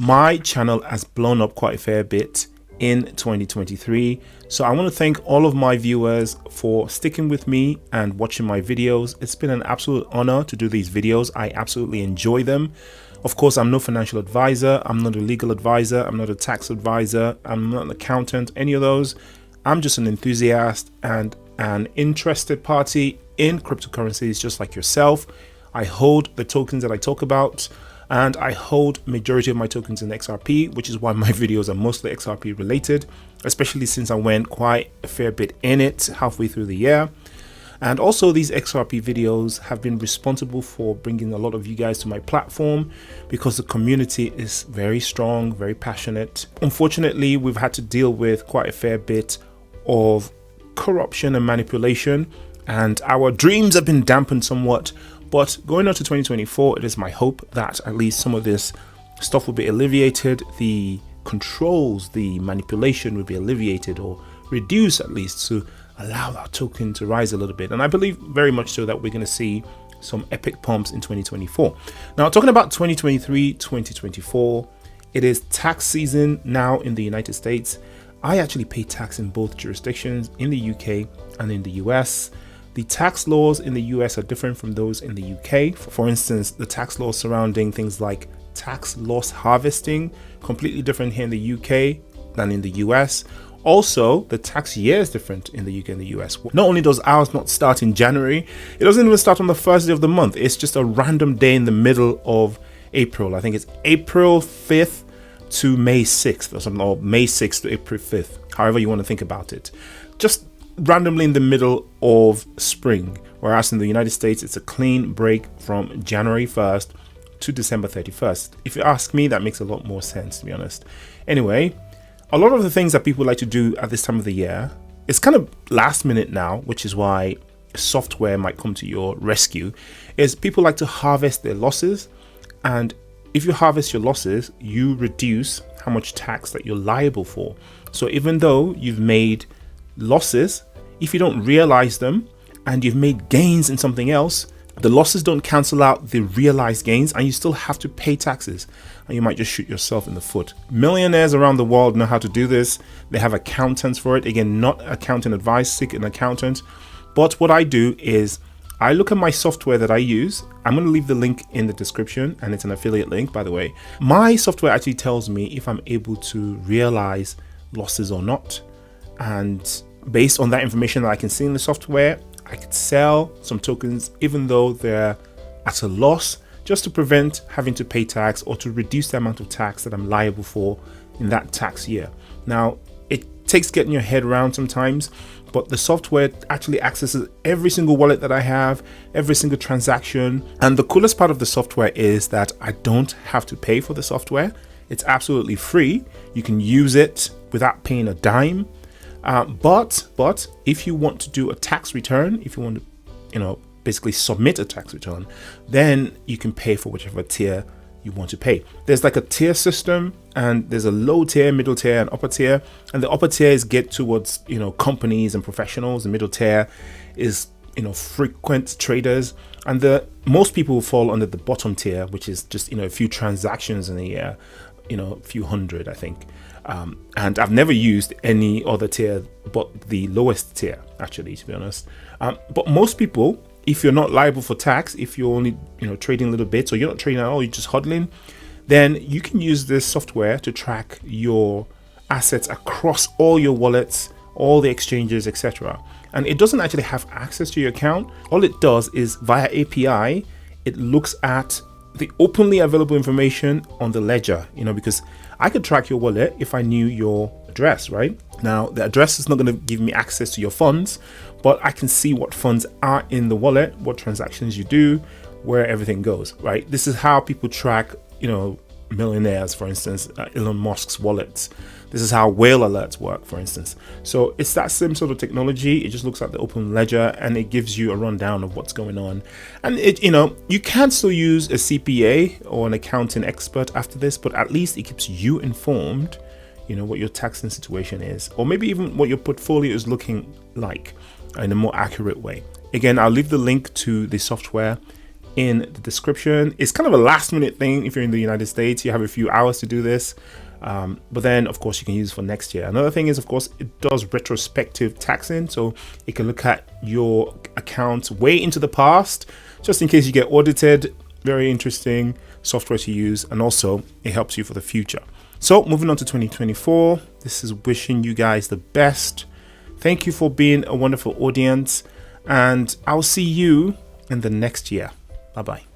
my channel has blown up quite a fair bit in 2023. So I want to thank all of my viewers for sticking with me and watching my videos. It's been an absolute honor to do these videos. I absolutely enjoy them. Of course, I'm no financial advisor. I'm not a legal advisor. I'm not a tax advisor. I'm not an accountant, any of those. I'm just an enthusiast and an interested party in cryptocurrencies, just like yourself. I hold the tokens that I talk about, and I hold majority of my tokens in XRP, which is why my videos are mostly XRP related, especially since I went quite a fair bit in it halfway through the year. And also these XRP videos have been responsible for bringing a lot of you guys to my platform because the community is very strong, very passionate. Unfortunately, we've had to deal with quite a fair bit of corruption and manipulation, and our dreams have been dampened somewhat. But going on to 2024, it is my hope that at least some of this stuff will be alleviated. The controls, the manipulation will be alleviated or reduced at least to allow our token to rise a little bit. And I believe very much so that we're going to see some epic pumps in 2024. Now, talking about 2023, 2024, it is tax season now in the United States. I actually pay tax in both jurisdictions, in the UK and in the US. The tax laws in the US are different from those in the UK. For instance, the tax laws surrounding things like tax loss harvesting, completely different here in the UK than in the US. Also, the tax year is different in the UK and the US. Not only does ours not start in January, it doesn't even start on the first day of the month. It's just a random day in the middle of April. I think it's April 5th to May 6th or something, or May 6th to April 5th, however you want to think about it. Just randomly in the middle of spring, whereas in the United States, it's a clean break from January 1st to December 31st. If you ask me, that makes a lot more sense, to be honest. Anyway, a lot of the things that people like to do at this time of the year, it's kind of last minute now, which is why software might come to your rescue, is people like to harvest their losses. And if you harvest your losses, you reduce how much tax that you're liable for. So even though you've made losses, if you don't realize them and you've made gains in something else, the losses don't cancel out the realized gains and you still have to pay taxes, and you might just shoot yourself in the foot. Millionaires around the world know how to do this. They have accountants for it. Again, not accounting advice, seek an accountant. But what I do is I look at my software that I use. I'm going to leave the link in the description, and it's an affiliate link, by the way. My software actually tells me if I'm able to realize losses or not. And based on that information that I can see in the software, I could sell some tokens even though they're at a loss, just to prevent having to pay tax or to reduce the amount of tax that I'm liable for in that tax year. Now, it takes getting your head around sometimes, but the software actually accesses every single wallet that I have, every single transaction. And the coolest part of the software is that I don't have to pay for the software. It's absolutely free. You can use it without paying a dime. But if you want to do a tax return, if you want to, basically submit a tax return, then you can pay for whichever tier you want to pay. There's like a tier system, and there's a low tier, middle tier, and upper tier. And the upper tiers get towards, companies and professionals. The middle tier is, frequent traders, and most people will fall under the bottom tier, which is just, a few transactions in a year, a few hundred, I think. And I've never used any other tier but the lowest tier, actually, to be honest. But most people, if you're not liable for tax, if you're only trading little bits, or you're not trading at all, you're just hodling, then you can use this software to track your assets across all your wallets, all the exchanges, etc. And it doesn't actually have access to your account. All it does is via API, it looks at the openly available information on the ledger, because I could track your wallet if I knew your address, right? Now, the address is not going to give me access to your funds, but I can see what funds are in the wallet, what transactions you do, where everything goes, right? This is how people track, millionaires, for instance, Elon Musk's wallets. This is how whale alerts work, for instance. So it's that same sort of technology. It just looks at the open ledger and it gives you a rundown of what's going on. And you can still use a CPA or an accounting expert after this, but at least it keeps you informed, what your taxing situation is, or maybe even what your portfolio is looking like in a more accurate way. Again, I'll leave the link to the software in the description. It's kind of a last minute thing. If you're in the United States, you have a few hours to do this. But then of course you can use it for next year. Another thing is, of course, it does retrospective taxing. So it can look at your accounts way into the past, just in case you get audited. Very interesting software to use. And also it helps you for the future. So moving on to 2024, this is wishing you guys the best. Thank you for being a wonderful audience, and I'll see you in the next year. Bye-bye.